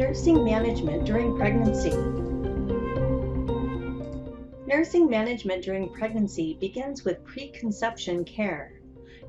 Nursing management during pregnancy. Nursing management during pregnancy begins with preconception care.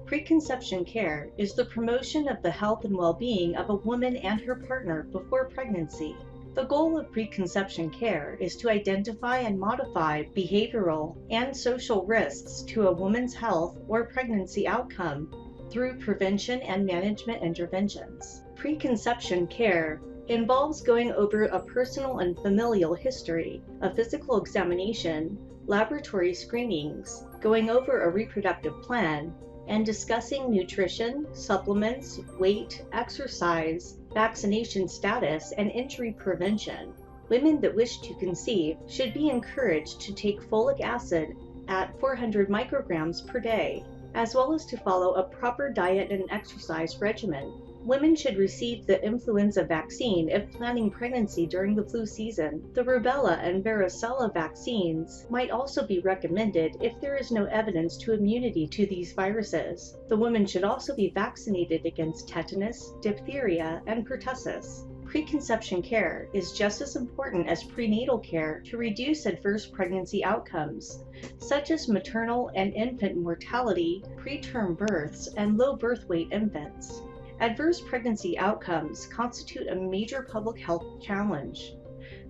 Preconception care is the promotion of the health and well-being of a woman and her partner before pregnancy. The goal of preconception care is to identify and modify behavioral and social risks to a woman's health or pregnancy outcome through prevention and management interventions. Preconception care involves going over a personal and familial history, a physical examination, laboratory screenings, going over a reproductive plan, and discussing nutrition, supplements, weight, exercise, vaccination status, and injury prevention. Women that wish to conceive should be encouraged to take folic acid at 400 micrograms per day, as well as to follow a proper diet and exercise regimen. Women should receive the influenza vaccine if planning pregnancy during the flu season. The rubella and varicella vaccines might also be recommended if there is no evidence to immunity to these viruses. The woman should also be vaccinated against tetanus, diphtheria, and pertussis. Preconception care is just as important as prenatal care to reduce adverse pregnancy outcomes, such as maternal and infant mortality, preterm births, and low birth weight infants. Adverse pregnancy outcomes constitute a major public health challenge.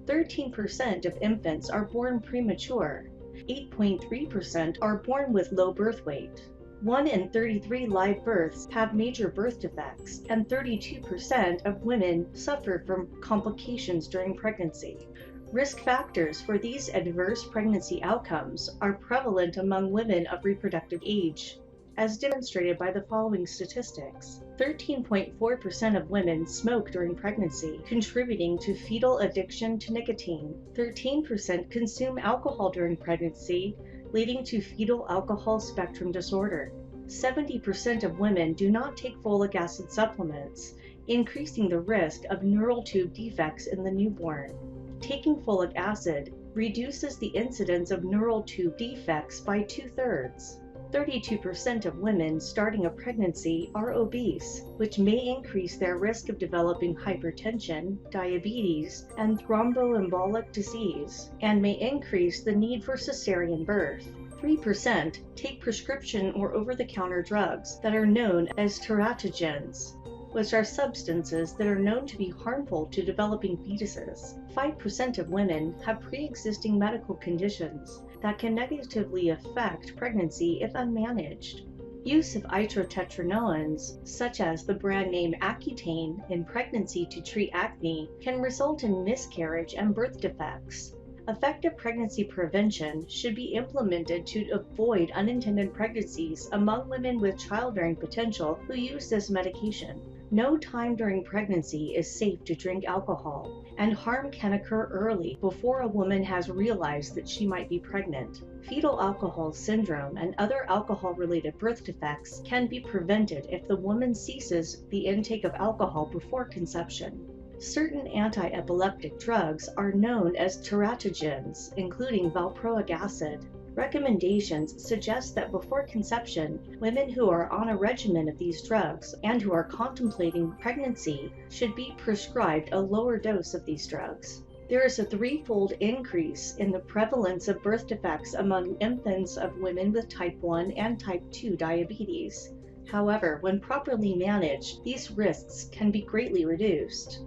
13% of infants are born premature. 8.3% are born with low birth weight. 1 in 33 live births have major birth defects, and 32% of women suffer from complications during pregnancy. Risk factors for these adverse pregnancy outcomes are prevalent among women of reproductive age, as demonstrated by the following statistics. 13.4% of women smoke during pregnancy, contributing to fetal addiction to nicotine. 13% consume alcohol during pregnancy, leading to fetal alcohol spectrum disorder. 70% of women do not take folic acid supplements, increasing the risk of neural tube defects in the newborn. Taking folic acid reduces the incidence of neural tube defects by 2/3. 32% of women starting a pregnancy are obese, which may increase their risk of developing hypertension, diabetes, and thromboembolic disease, and may increase the need for cesarean birth. 3% take prescription or over-the-counter drugs that are known as teratogens, which are substances that are known to be harmful to developing fetuses. 5% of women have pre-existing medical conditions that can negatively affect pregnancy if unmanaged. Use of itrotetranoans, such as the brand name Accutane, in pregnancy to treat acne can result in miscarriage and birth defects. Effective pregnancy prevention should be implemented to avoid unintended pregnancies among women with childbearing potential who use this medication. No time during pregnancy is safe to drink alcohol, and harm can occur early before a woman has realized that she might be pregnant. Fetal alcohol syndrome and other alcohol-related birth defects can be prevented if the woman ceases the intake of alcohol before conception. Certain anti-epileptic drugs are known as teratogens, including valproic acid. Recommendations suggest that before conception, women who are on a regimen of these drugs and who are contemplating pregnancy should be prescribed a lower dose of these drugs. There is a threefold increase in the prevalence of birth defects among infants of women with type 1 and type 2 diabetes. However, when properly managed, these risks can be greatly reduced.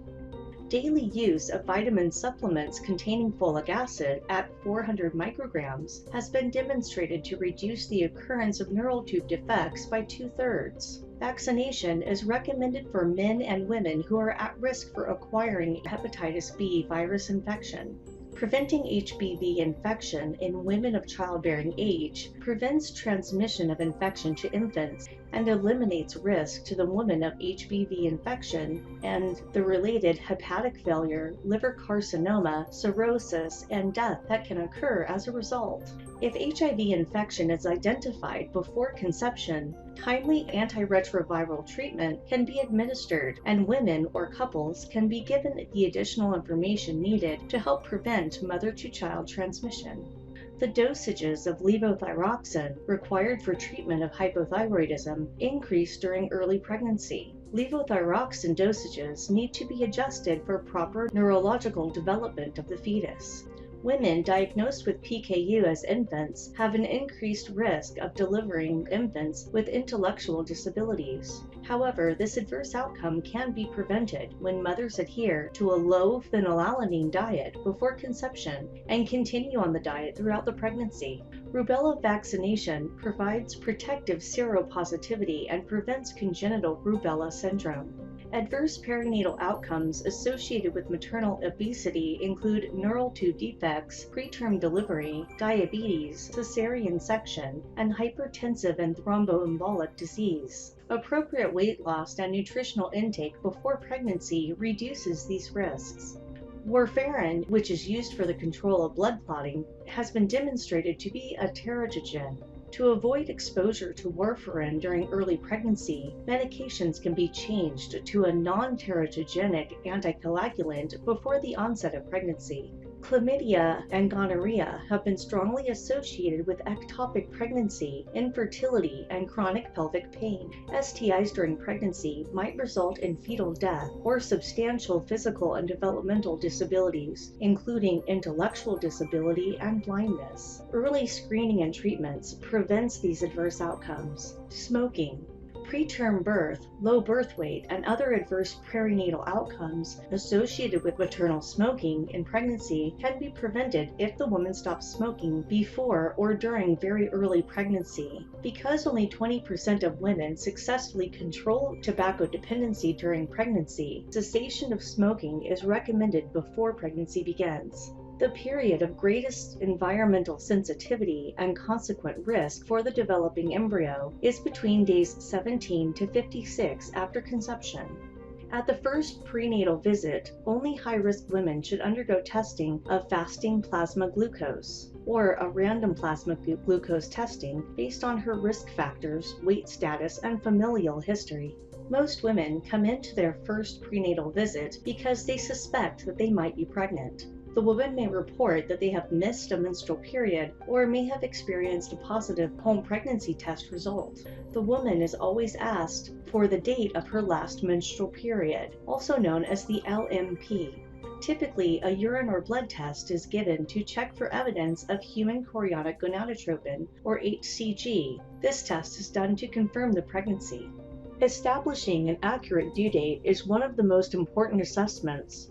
Daily use of vitamin supplements containing folic acid at 400 micrograms has been demonstrated to reduce the occurrence of neural tube defects by 2/3. Vaccination is recommended for men and women who are at risk for acquiring hepatitis B virus infection. Preventing HBV infection in women of childbearing age prevents transmission of infection to infants and eliminates risk to the woman of HBV infection and the related hepatic failure, liver carcinoma, cirrhosis, and death that can occur as a result. If HIV infection is identified before conception, timely antiretroviral treatment can be administered, and women or couples can be given the additional information needed to help prevent mother-to-child transmission. The dosages of levothyroxine required for treatment of hypothyroidism increase during early pregnancy. Levothyroxine dosages need to be adjusted for proper neurological development of the fetus. Women diagnosed with PKU as infants have an increased risk of delivering infants with intellectual disabilities. However, this adverse outcome can be prevented when mothers adhere to a low phenylalanine diet before conception and continue on the diet throughout the pregnancy. Rubella vaccination provides protective seropositivity and prevents congenital rubella syndrome. Adverse perinatal outcomes associated with maternal obesity include neural tube defects, preterm delivery, diabetes, cesarean section, and hypertensive and thromboembolic disease. Appropriate weight loss and nutritional intake before pregnancy reduces these risks. Warfarin, which is used for the control of blood clotting, has been demonstrated to be a teratogen. To avoid exposure to warfarin during early pregnancy, medications can be changed to a non-teratogenic anticoagulant before the onset of pregnancy. Chlamydia and gonorrhea have been strongly associated with ectopic pregnancy, infertility, and chronic pelvic pain. STIs during pregnancy might result in fetal death or substantial physical and developmental disabilities, including intellectual disability and blindness. Early screening and treatments prevents these adverse outcomes. Smoking. Preterm birth, low birth weight, and other adverse perinatal outcomes associated with maternal smoking in pregnancy can be prevented if the woman stops smoking before or during very early pregnancy. Because only 20% of women successfully control tobacco dependency during pregnancy, cessation of smoking is recommended before pregnancy begins. The period of greatest environmental sensitivity and consequent risk for the developing embryo is between days 17 to 56 after conception. At the first prenatal visit, only high-risk women should undergo testing of fasting plasma glucose, or a random plasma glucose testing based on her risk factors, weight status, and familial history. Most women come into their first prenatal visit because they suspect that they might be pregnant. The woman may report that they have missed a menstrual period or may have experienced a positive home pregnancy test result. The woman is always asked for the date of her last menstrual period, also known as the LMP. Typically, a urine or blood test is given to check for evidence of human chorionic gonadotropin, or HCG. This test is done to confirm the pregnancy. Establishing an accurate due date is one of the most important assessments.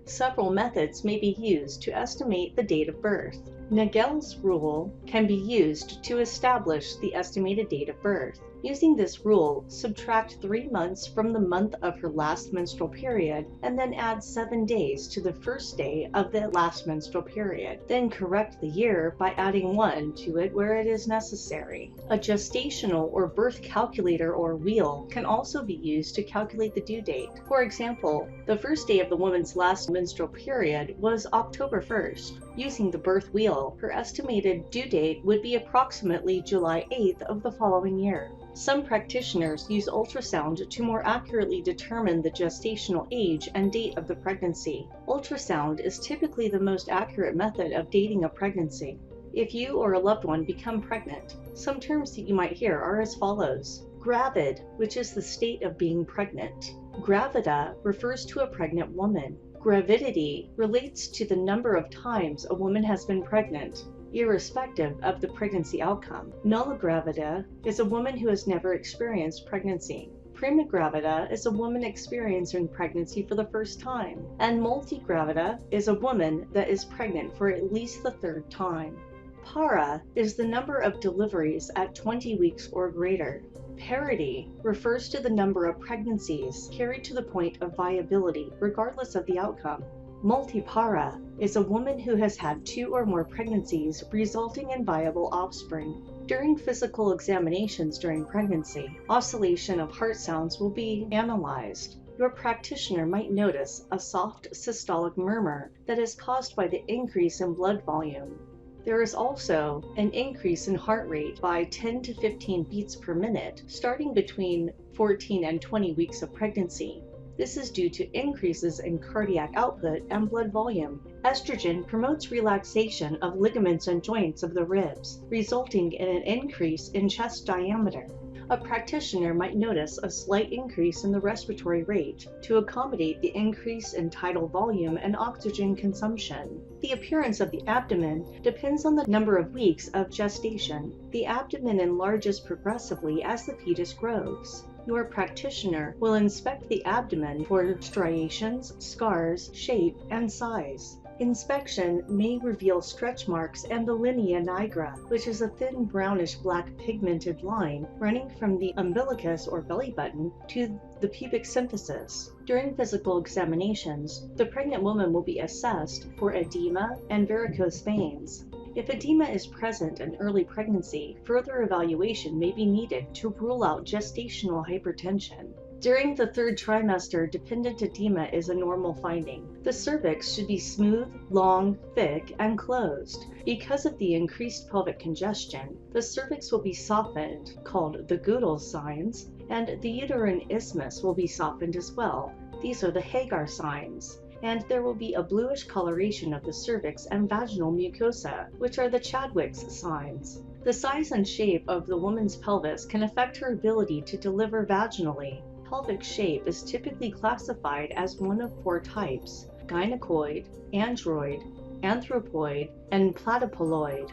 Several methods may be used to estimate the date of birth. Nagel's rule can be used to establish the estimated date of birth. Using this rule, subtract 3 months from the month of her last menstrual period and then add 7 days to the first day of the last menstrual period. Then correct the year by adding 1 to it where it is necessary. A gestational or birth calculator or wheel can also be used to calculate the due date. For example, the first day of the woman's last menstrual period was October 1st. Using the birth wheel, her estimated due date would be approximately July 8th of the following year. Some practitioners use ultrasound to more accurately determine the gestational age and date of the pregnancy. Ultrasound is typically the most accurate method of dating a pregnancy. If you or a loved one become pregnant, some terms that you might hear are as follows. Gravid, which is the state of being pregnant. Gravida refers to a pregnant woman. Gravidity relates to the number of times a woman has been pregnant, irrespective of the pregnancy outcome. Nulla gravida is a woman who has never experienced pregnancy. Prima gravida is a woman experiencing pregnancy for the first time. And multigravida is a woman that is pregnant for at least the 3rd time. Para is the number of deliveries at 20 weeks or greater. Parity refers to the number of pregnancies carried to the point of viability, regardless of the outcome. Multipara is a woman who has had 2 or more pregnancies resulting in viable offspring. During physical examinations during pregnancy, oscillation of heart sounds will be analyzed. Your practitioner might notice a soft systolic murmur that is caused by the increase in blood volume. There is also an increase in heart rate by 10 to 15 beats per minute, starting between 14 and 20 weeks of pregnancy. This is due to increases in cardiac output and blood volume. Estrogen promotes relaxation of ligaments and joints of the ribs, resulting in an increase in chest diameter. A practitioner might notice a slight increase in the respiratory rate to accommodate the increase in tidal volume and oxygen consumption. The appearance of the abdomen depends on the number of weeks of gestation. The abdomen enlarges progressively as the fetus grows. Your practitioner will inspect the abdomen for striations, scars, shape, and size. Inspection may reveal stretch marks and the linea nigra, which is a thin brownish-black pigmented line running from the umbilicus or belly button to the pubic symphysis. During physical examinations, the pregnant woman will be assessed for edema and varicose veins. If edema is present in early pregnancy, further evaluation may be needed to rule out gestational hypertension. During the third trimester, dependent edema is a normal finding. The cervix should be smooth, long, thick, and closed. Because of the increased pelvic congestion, the cervix will be softened, called the Goodall signs, and the uterine isthmus will be softened as well. These are the Hagar signs. And there will be a bluish coloration of the cervix and vaginal mucosa, which are the Chadwick's signs. The size and shape of the woman's pelvis can affect her ability to deliver vaginally. Pelvic shape is typically classified as one of 4 types: gynecoid, android, anthropoid, and platypoloid.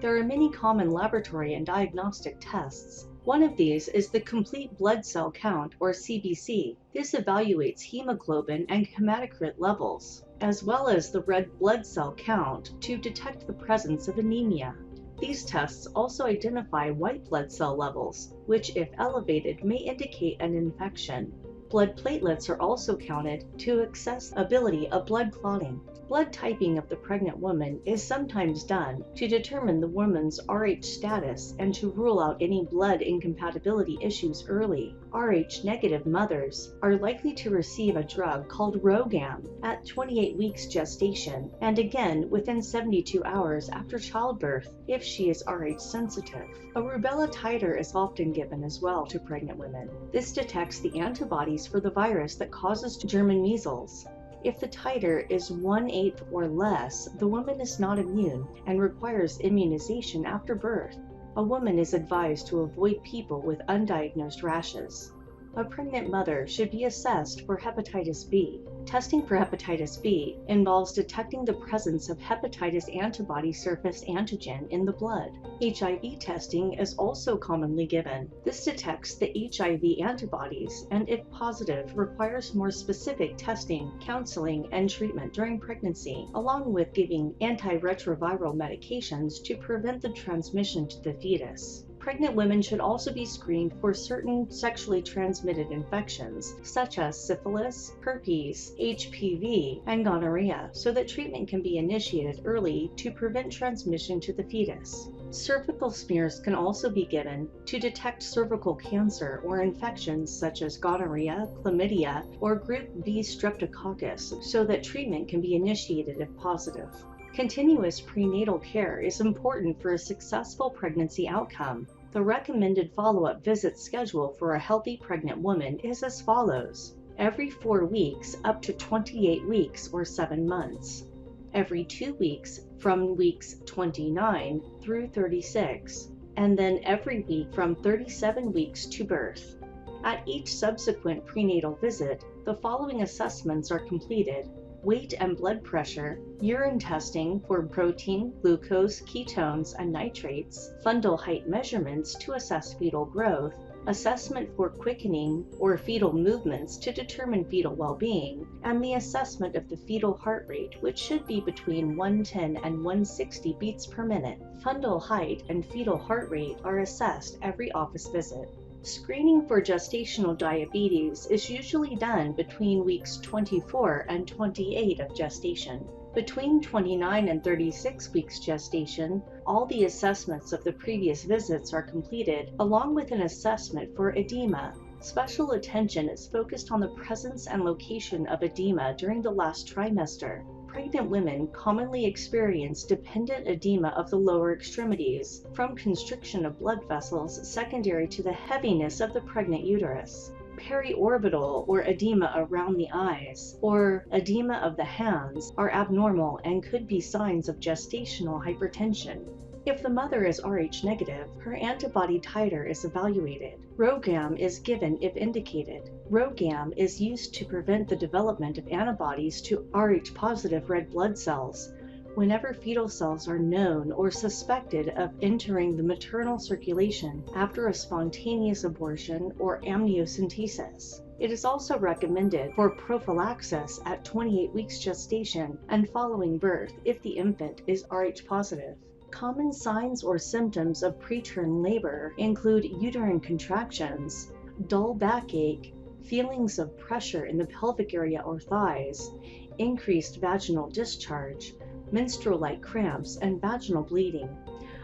There are many common laboratory and diagnostic tests. One of these is the complete blood cell count, or CBC. This evaluates hemoglobin and hematocrit levels, as well as the red blood cell count to detect the presence of anemia. These tests also identify white blood cell levels, which, if elevated, may indicate an infection. Blood platelets are also counted to assess ability of blood clotting. Blood typing of the pregnant woman is sometimes done to determine the woman's Rh status and to rule out any blood incompatibility issues early. Rh negative mothers are likely to receive a drug called Rogam at 28 weeks gestation and again within 72 hours after childbirth if she is Rh sensitive. A Rubella titer is often given as well to pregnant women. This detects the antibodies for the virus that causes German measles. If the titer is 1/8 or less, the woman is not immune and requires immunization after birth. A woman is advised to avoid people with undiagnosed rashes. A pregnant mother should be assessed for hepatitis B. Testing for hepatitis B involves detecting the presence of hepatitis antibody surface antigen in the blood. HIV testing is also commonly given. This detects the HIV antibodies and, if positive, requires more specific testing, counseling, and treatment during pregnancy, along with giving antiretroviral medications to prevent the transmission to the fetus. Pregnant women should also be screened for certain sexually transmitted infections, such as syphilis, herpes, HPV, and gonorrhea, so that treatment can be initiated early to prevent transmission to the fetus. Cervical smears can also be given to detect cervical cancer or infections such as gonorrhea, chlamydia, or group B streptococcus, so that treatment can be initiated if positive. Continuous prenatal care is important for a successful pregnancy outcome. The recommended follow-up visit schedule for a healthy pregnant woman is as follows: every 4 weeks up to 28 weeks or 7 months, every 2 weeks from weeks 29 through 36, and then every week from 37 weeks to birth. At each subsequent prenatal visit, the following assessments are completed: weight and blood pressure, urine testing for protein, glucose, ketones, and nitrates, fundal height measurements to assess fetal growth, assessment for quickening or fetal movements to determine fetal well-being, and the assessment of the fetal heart rate, which should be between 110 and 160 beats per minute. Fundal height and fetal heart rate are assessed every office visit. Screening for gestational diabetes is usually done between weeks 24 and 28 of gestation. Between 29 and 36 weeks gestation, all the assessments of the previous visits are completed, along with an assessment for edema. Special attention is focused on the presence and location of edema during the last trimester. Pregnant women commonly experience dependent edema of the lower extremities from constriction of blood vessels secondary to the heaviness of the pregnant uterus. Periorbital or edema around the eyes or edema of the hands are abnormal and could be signs of gestational hypertension. If the mother is Rh negative, her antibody titer is evaluated. RhoGAM is given if indicated. RhoGAM is used to prevent the development of antibodies to Rh positive red blood cells whenever fetal cells are known or suspected of entering the maternal circulation after a spontaneous abortion or amniocentesis. It is also recommended for prophylaxis at 28 weeks gestation and following birth if the infant is Rh positive. Common signs or symptoms of preterm labor include uterine contractions, dull backache, feelings of pressure in the pelvic area or thighs, increased vaginal discharge, menstrual-like cramps, and vaginal bleeding.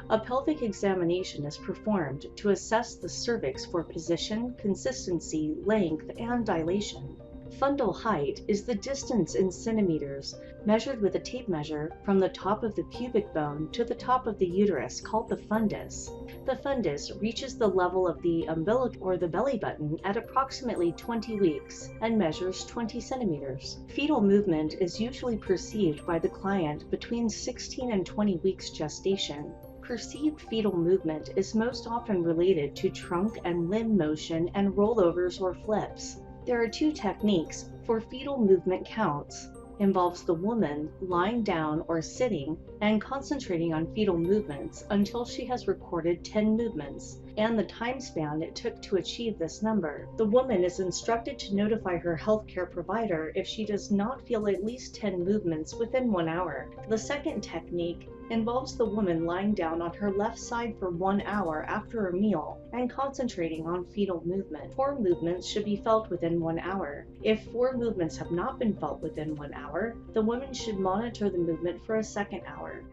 A pelvic examination is performed to assess the cervix for position, consistency, length, and dilation. Fundal height is the distance in centimeters, measured with a tape measure from the top of the pubic bone to the top of the uterus, called the fundus. The fundus reaches the level of the umbilic or the belly button at approximately 20 weeks and measures 20 centimeters. Fetal movement is usually perceived by the client between 16 and 20 weeks gestation. Perceived fetal movement is most often related to trunk and limb motion and rollovers or flips. There are two techniques for fetal movement counts. Involves the woman lying down or sitting and concentrating on fetal movements until she has recorded 10 movements and the time span it took to achieve this number. The woman is instructed to notify her healthcare provider if she does not feel at least 10 movements within 1 hour. The second technique involves the woman lying down on her left side for 1 hour after a meal and concentrating on fetal movement. 4 movements should be felt within 1 hour. If 4 movements have not been felt within 1 hour, the woman should monitor the movement for a second hour.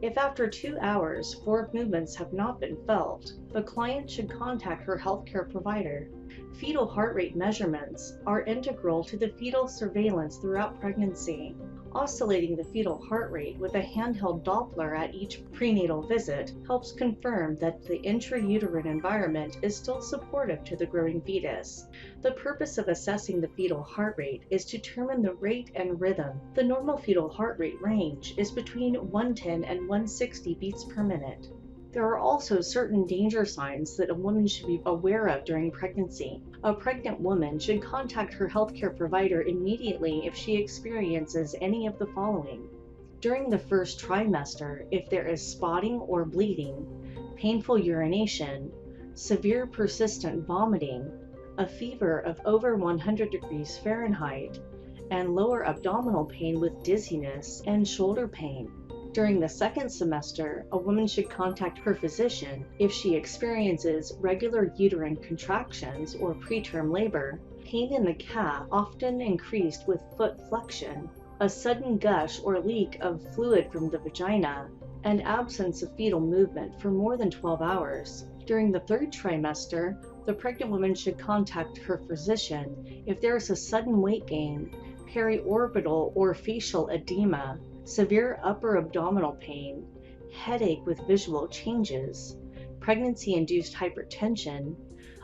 If after 2 hours 4 movements have not been felt, the client should contact her healthcare provider. Fetal heart rate measurements are integral to the fetal surveillance throughout pregnancy. Oscillating the fetal heart rate with a handheld Doppler at each prenatal visit helps confirm that the intrauterine environment is still supportive to the growing fetus. The purpose of assessing the fetal heart rate is to determine the rate and rhythm. The normal fetal heart rate range is between 110 and 160 beats per minute. There are also certain danger signs that a woman should be aware of during pregnancy. A pregnant woman should contact her healthcare provider immediately if she experiences any of the following. During the first trimester, if there is spotting or bleeding, painful urination, severe persistent vomiting, a fever of over 100 degrees Fahrenheit, and lower abdominal pain with dizziness and shoulder pain. During the second semester, a woman should contact her physician if she experiences regular uterine contractions or preterm labor, pain in the calf often increased with foot flexion, a sudden gush or leak of fluid from the vagina, and absence of fetal movement for more than 12 hours. During the third trimester, the pregnant woman should contact her physician if there is a sudden weight gain, periorbital or facial edema, severe upper abdominal pain, headache with visual changes, pregnancy-induced hypertension,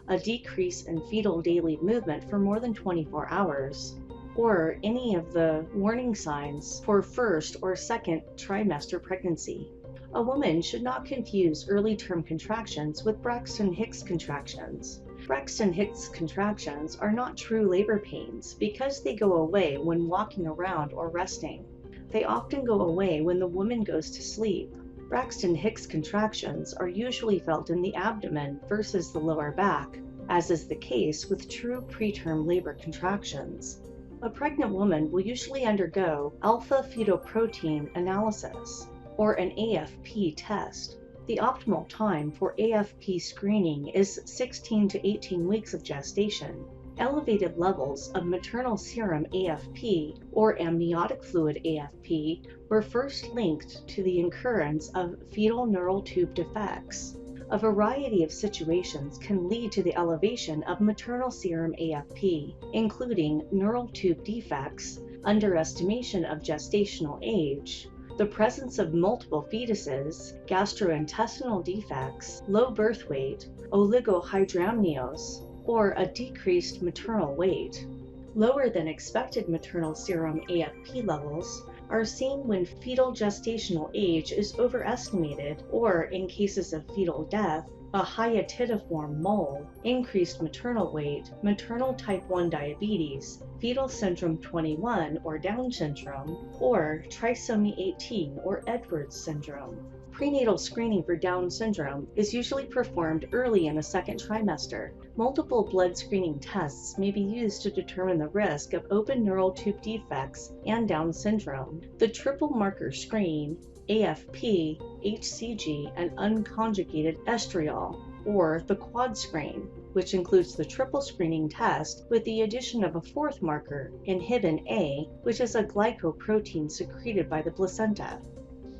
a decrease in fetal daily movement for more than 24 hours, or any of the warning signs for first or second trimester pregnancy. A woman should not confuse early-term contractions with Braxton Hicks contractions. Braxton Hicks contractions are not true labor pains because they go away when walking around or resting. They often go away when the woman goes to sleep. Braxton Hicks contractions are usually felt in the abdomen versus the lower back, as is the case with true preterm labor contractions. A pregnant woman will usually undergo alpha-fetoprotein analysis, or an AFP test. The optimal time for AFP screening is 16 to 18 weeks of gestation. Elevated levels of maternal serum AFP or amniotic fluid AFP were first linked to the occurrence of fetal neural tube defects. A variety of situations can lead to the elevation of maternal serum AFP, including neural tube defects, underestimation of gestational age, the presence of multiple fetuses, gastrointestinal defects, low birth weight, oligohydramnios, or a decreased maternal weight. Lower than expected maternal serum AFP levels are seen when fetal gestational age is overestimated, or in cases of fetal death, a hyatidform mole, increased maternal weight, maternal type 1 diabetes, fetal syndrome 21 or Down syndrome, or trisomy 18 or Edwards syndrome. Prenatal screening for Down syndrome is usually performed early in the second trimester. Multiple blood screening tests may be used to determine the risk of open neural tube defects and Down syndrome. The triple marker screen, AFP, HCG, and unconjugated estriol, or the quad screen, which includes the triple screening test with the addition of a fourth marker, inhibin A, which is a glycoprotein secreted by the placenta.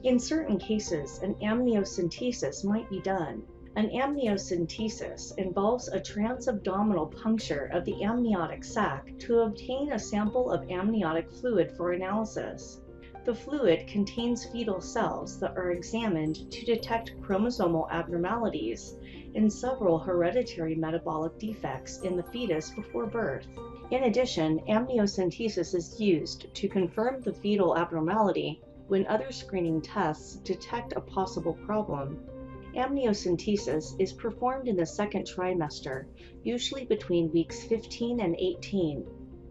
In certain cases, an amniocentesis might be done. An amniocentesis involves a transabdominal puncture of the amniotic sac to obtain a sample of amniotic fluid for analysis. The fluid contains fetal cells that are examined to detect chromosomal abnormalities and several hereditary metabolic defects in the fetus before birth. In addition, amniocentesis is used to confirm the fetal abnormality when other screening tests detect a possible problem. Amniocentesis is performed in the second trimester, usually between weeks 15 and 18.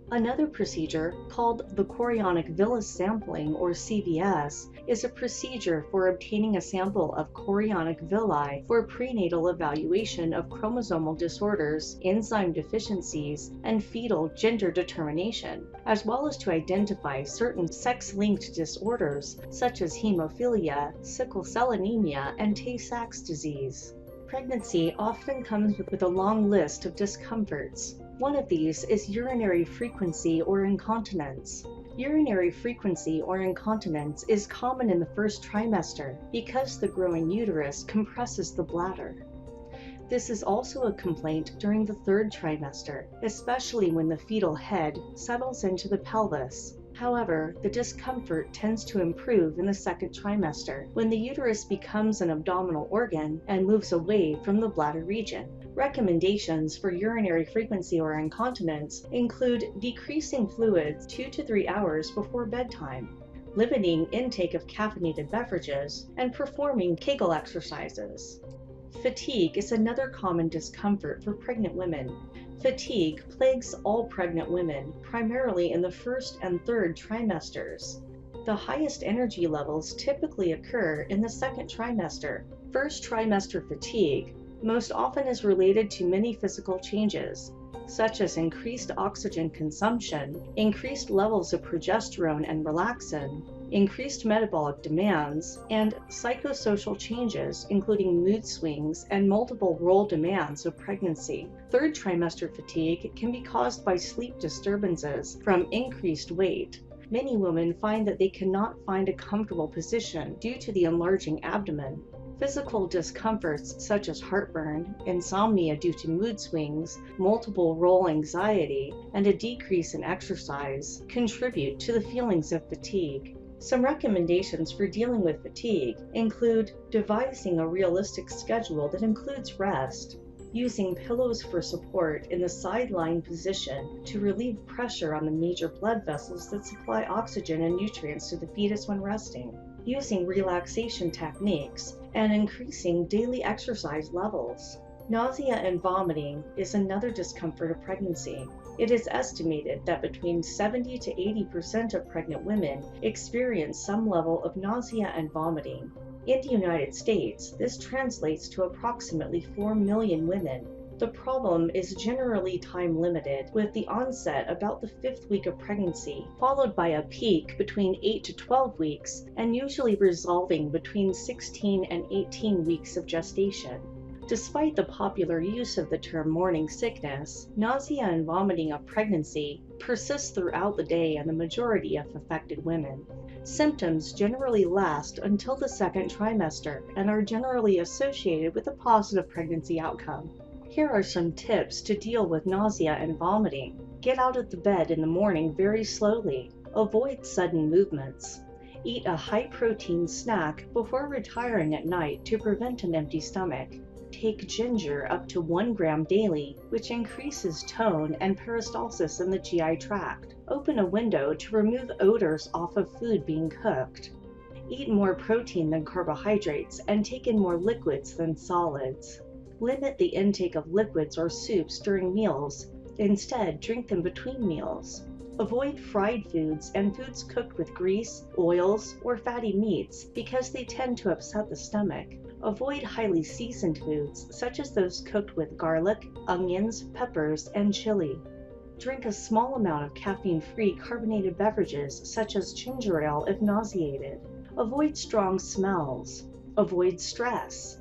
Another procedure, called the chorionic villus sampling or CVS, is a procedure for obtaining a sample of chorionic villi for prenatal evaluation of chromosomal disorders, enzyme deficiencies, and fetal gender determination, as well as to identify certain sex-linked disorders such as hemophilia, sickle cell anemia, and Tay-Sachs disease. Pregnancy often comes with a long list of discomforts. One of these is urinary frequency or incontinence. Urinary frequency or incontinence is common in the first trimester because the growing uterus compresses the bladder. This is also a complaint during the third trimester, especially when the fetal head settles into the pelvis. However, the discomfort tends to improve in the second trimester when the uterus becomes an abdominal organ and moves away from the bladder region. Recommendations for urinary frequency or incontinence include decreasing fluids 2 to 3 hours before bedtime, limiting intake of caffeinated beverages, and performing Kegel exercises. Fatigue is another common discomfort for pregnant women. Fatigue plagues all pregnant women, primarily in the first and third trimesters. The highest energy levels typically occur in the second trimester. First trimester fatigue most often is related to many physical changes, such as increased oxygen consumption, increased levels of progesterone and relaxin, increased metabolic demands, and psychosocial changes, including mood swings and multiple role demands of pregnancy. Third trimester fatigue can be caused by sleep disturbances from increased weight. Many women find that they cannot find a comfortable position due to the enlarging abdomen. Physical discomforts such as heartburn, insomnia due to mood swings, multiple role anxiety, and a decrease in exercise contribute to the feelings of fatigue. Some recommendations for dealing with fatigue include devising a realistic schedule that includes rest, using pillows for support in the side-lying position to relieve pressure on the major blood vessels that supply oxygen and nutrients to the fetus when resting, using relaxation techniques, and increasing daily exercise levels. Nausea and vomiting is another discomfort of pregnancy. It is estimated that between 70 to 80% of pregnant women experience some level of nausea and vomiting. In the United States, this translates to approximately 4 million women. The problem is generally time-limited, with the onset about the 5th week of pregnancy, followed by a peak between 8 to 12 weeks, and usually resolving between 16 and 18 weeks of gestation. Despite the popular use of the term morning sickness, nausea and vomiting of pregnancy persists throughout the day in the majority of affected women. Symptoms generally last until the second trimester and are generally associated with a positive pregnancy outcome. Here are some tips to deal with nausea and vomiting. Get out of the bed in the morning very slowly. Avoid sudden movements. Eat a high-protein snack before retiring at night to prevent an empty stomach. Take ginger up to 1 gram daily, which increases tone and peristalsis in the GI tract. Open a window to remove odors off of food being cooked. Eat more protein than carbohydrates and take in more liquids than solids. Limit the intake of liquids or soups during meals. Instead, drink them between meals. Avoid fried foods and foods cooked with grease, oils, or fatty meats because they tend to upset the stomach. Avoid highly seasoned foods such as those cooked with garlic, onions, peppers, and chili. Drink a small amount of caffeine-free carbonated beverages such as ginger ale if nauseated. Avoid strong smells. Avoid stress.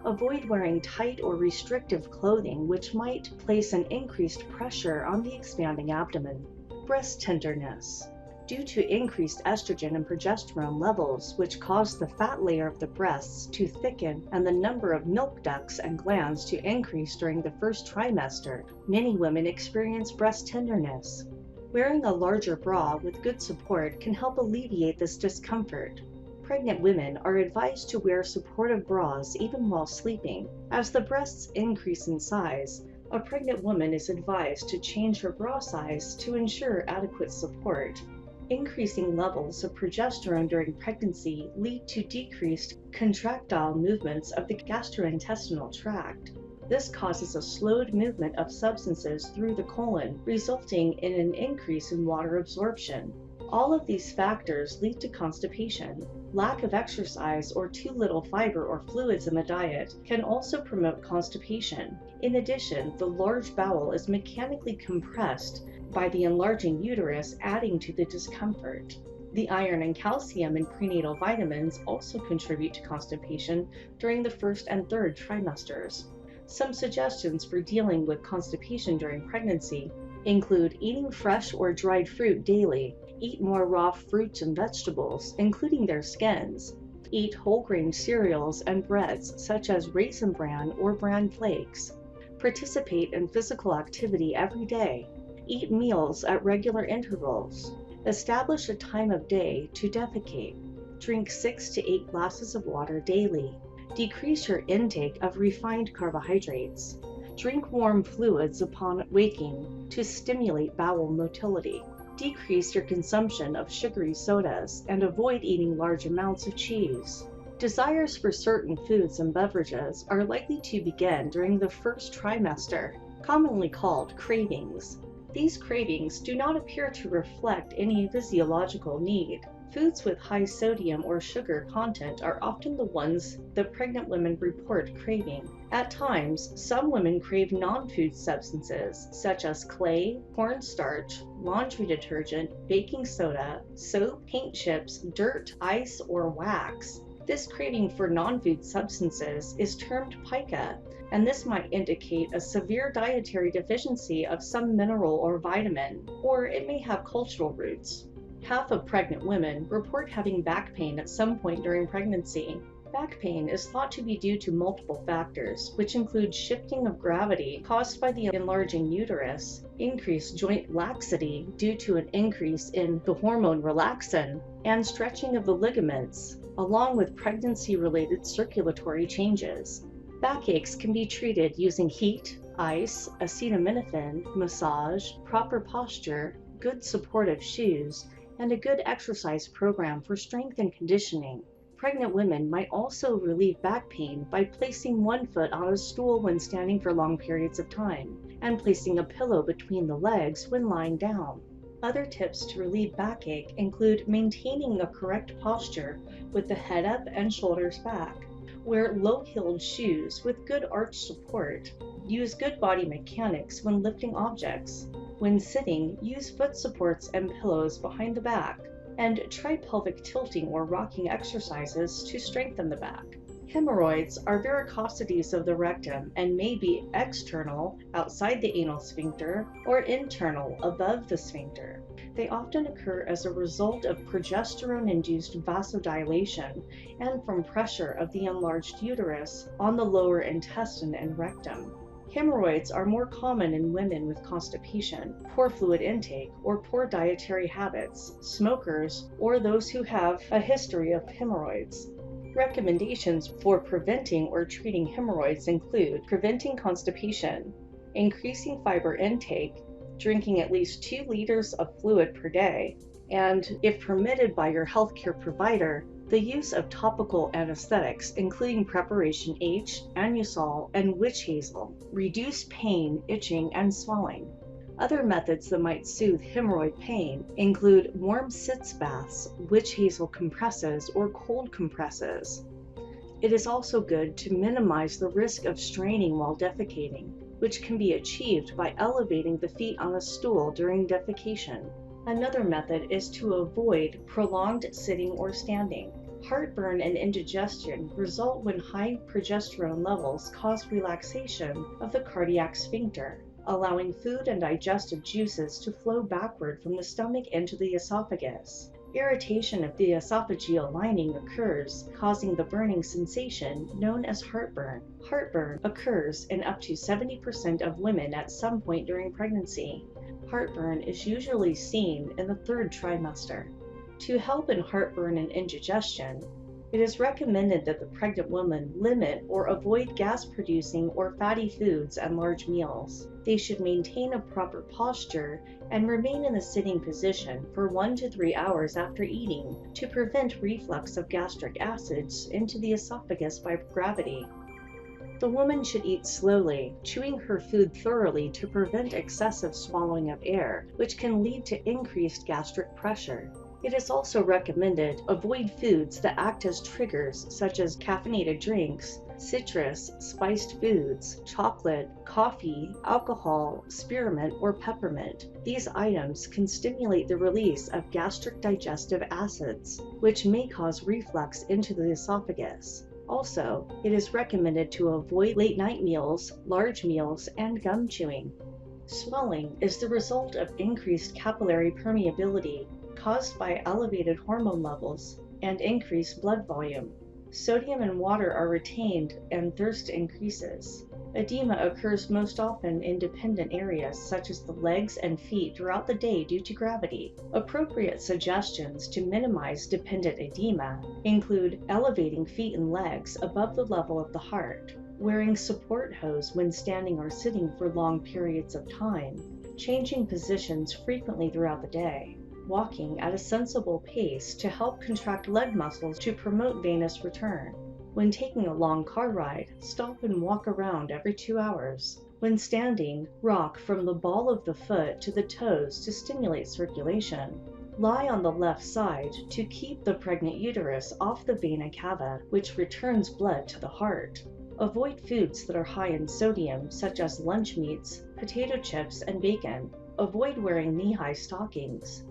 Avoid wearing tight or restrictive clothing which might place an increased pressure on the expanding abdomen. Breast tenderness. Due to increased estrogen and progesterone levels, which cause the fat layer of the breasts to thicken and the number of milk ducts and glands to increase during the first trimester, many women experience breast tenderness. Wearing a larger bra with good support can help alleviate this discomfort. Pregnant women are advised to wear supportive bras even while sleeping. As the breasts increase in size, a pregnant woman is advised to change her bra size to ensure adequate support. Increasing levels of progesterone during pregnancy lead to decreased contractile movements of the gastrointestinal tract. This causes a slowed movement of substances through the colon, resulting in an increase in water absorption. All of these factors lead to constipation. Lack of exercise or too little fiber or fluids in the diet can also promote constipation. In addition, the large bowel is mechanically compressed by the enlarging uterus, adding to the discomfort. The iron and calcium in prenatal vitamins also contribute to constipation during the first and third trimesters. Some suggestions for dealing with constipation during pregnancy include eating fresh or dried fruit daily. Eat more raw fruits and vegetables, including their skins. Eat whole grain cereals and breads such as raisin bran or bran flakes. Participate in physical activity every day. Eat meals at regular intervals. Establish a time of day to defecate. Drink 6 to 8 glasses of water daily. Decrease your intake of refined carbohydrates. Drink warm fluids upon waking to stimulate bowel motility. Decrease your consumption of sugary sodas and avoid eating large amounts of cheese. Desires for certain foods and beverages are likely to begin during the first trimester, commonly called cravings. These cravings do not appear to reflect any physiological need. Foods with high sodium or sugar content are often the ones that pregnant women report craving. At times, some women crave non-food substances such as clay, cornstarch, laundry detergent, baking soda, soap, paint chips, dirt, ice, or wax. This craving for non-food substances is termed pica, and this might indicate a severe dietary deficiency of some mineral or vitamin, or it may have cultural roots. Half of pregnant women report having back pain at some point during pregnancy. Back pain is thought to be due to multiple factors, which include shifting of gravity caused by the enlarging uterus, increased joint laxity due to an increase in the hormone relaxin, and stretching of the ligaments, along with pregnancy-related circulatory changes. Backaches can be treated using heat, ice, acetaminophen, massage, proper posture, good supportive shoes, and a good exercise program for strength and conditioning. Pregnant women might also relieve back pain by placing one foot on a stool when standing for long periods of time, and placing a pillow between the legs when lying down. Other tips to relieve backache include maintaining a correct posture with the head up and shoulders back. Wear low-heeled shoes with good arch support. Use good body mechanics when lifting objects. When sitting, use foot supports and pillows behind the back, and try pelvic tilting or rocking exercises to strengthen the back. Hemorrhoids are varicosities of the rectum and may be external, outside the anal sphincter, or internal, above the sphincter. They often occur as a result of progesterone-induced vasodilation and from pressure of the enlarged uterus on the lower intestine and rectum. Hemorrhoids are more common in women with constipation, poor fluid intake, or poor dietary habits, smokers, or those who have a history of hemorrhoids. Recommendations for preventing or treating hemorrhoids include preventing constipation, increasing fiber intake, drinking at least 2 liters of fluid per day, and, if permitted by your healthcare provider, the use of topical anesthetics, including Preparation H, Anusol, and witch hazel, reduce pain, itching, and swelling. Other methods that might soothe hemorrhoid pain include warm sitz baths, witch hazel compresses, or cold compresses. It is also good to minimize the risk of straining while defecating, which can be achieved by elevating the feet on a stool during defecation. Another method is to avoid prolonged sitting or standing. Heartburn and indigestion result when high progesterone levels cause relaxation of the cardiac sphincter, allowing food and digestive juices to flow backward from the stomach into the esophagus. Irritation of the esophageal lining occurs, causing the burning sensation known as heartburn. Heartburn occurs in up to 70% of women at some point during pregnancy. Heartburn is usually seen in the 3rd trimester. To help in heartburn and indigestion, it is recommended that the pregnant woman limit or avoid gas-producing or fatty foods and large meals. They should maintain a proper posture and remain in the sitting position for 1 to 3 hours after eating to prevent reflux of gastric acids into the esophagus by gravity. The woman should eat slowly, chewing her food thoroughly to prevent excessive swallowing of air, which can lead to increased gastric pressure. It is also recommended avoid foods that act as triggers, such as caffeinated drinks, citrus, spiced foods, chocolate, coffee, alcohol, spearmint, or peppermint. These items can stimulate the release of gastric digestive acids, which may cause reflux into the esophagus. Also, it is recommended to avoid late-night meals, large meals, and gum chewing. Swelling is the result of increased capillary permeability caused by elevated hormone levels and increased blood volume. Sodium and water are retained and thirst increases. Edema occurs most often in dependent areas such as the legs and feet throughout the day due to gravity. Appropriate suggestions to minimize dependent edema include elevating feet and legs above the level of the heart, wearing support hose when standing or sitting for long periods of time, changing positions frequently throughout the day, walking at a sensible pace to help contract leg muscles to promote venous return. When taking a long car ride, stop and walk around every 2 hours. When standing, rock from the ball of the foot to the toes to stimulate circulation. Lie on the left side to keep the pregnant uterus off the vena cava, which returns blood to the heart. Avoid foods that are high in sodium, such as lunch meats, potato chips, and bacon. Avoid wearing knee-high stockings.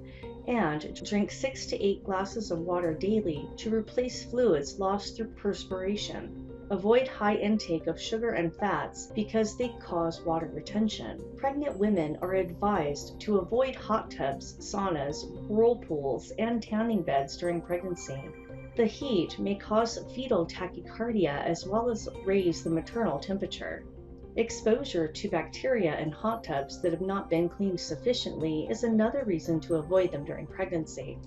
And drink 6 to 8 glasses of water daily to replace fluids lost through perspiration. Avoid high intake of sugar and fats because they cause water retention. Pregnant women are advised to avoid hot tubs, saunas, whirlpools, and tanning beds during pregnancy. The heat may cause fetal tachycardia as well as raise the maternal temperature. Exposure to bacteria in hot tubs that have not been cleaned sufficiently is another reason to avoid them during pregnancy.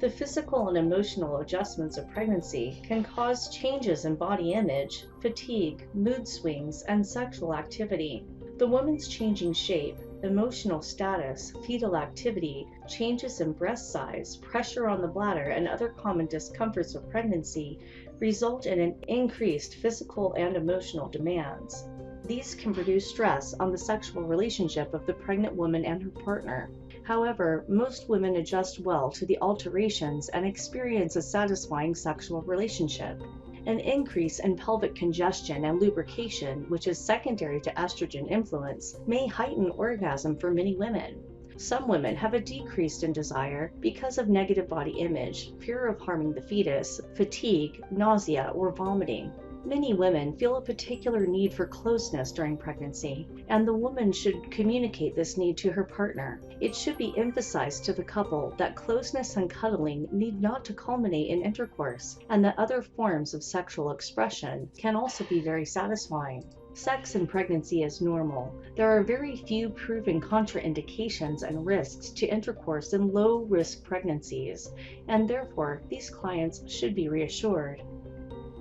The physical and emotional adjustments of pregnancy can cause changes in body image, fatigue, mood swings, and sexual activity. The woman's changing shape, emotional status, fetal activity, changes in breast size, pressure on the bladder, and other common discomforts of pregnancy result in an increased physical and emotional demands. These can produce stress on the sexual relationship of the pregnant woman and her partner. However, most women adjust well to the alterations and experience a satisfying sexual relationship. An increase in pelvic congestion and lubrication, which is secondary to estrogen influence, may heighten orgasm for many women. Some women have a decrease in desire because of negative body image, fear of harming the fetus, fatigue, nausea, or vomiting. Many women feel a particular need for closeness during pregnancy, and the woman should communicate this need to her partner. It should be emphasized to the couple that closeness and cuddling need not to culminate in intercourse, and that other forms of sexual expression can also be very satisfying. Sex in pregnancy is normal. There are very few proven contraindications and risks to intercourse in low-risk pregnancies, and therefore these clients should be reassured.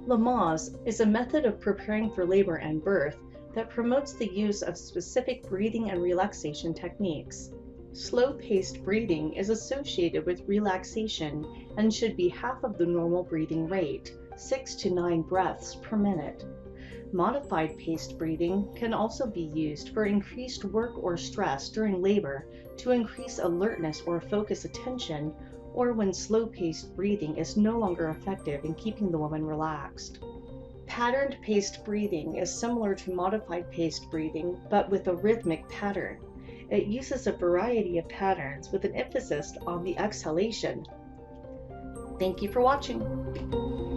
Lamaze is a method of preparing for labor and birth that promotes the use of specific breathing and relaxation techniques. Slow-paced breathing is associated with relaxation and should be half of the normal breathing rate, 6 to 9 breaths per minute. Modified paced breathing can also be used for increased work or stress during labor to increase alertness or focus attention, or when slow-paced breathing is no longer effective in keeping the woman relaxed. Patterned paced breathing is similar to modified paced breathing, but with a rhythmic pattern. It uses a variety of patterns with an emphasis on the exhalation. Thank you for watching.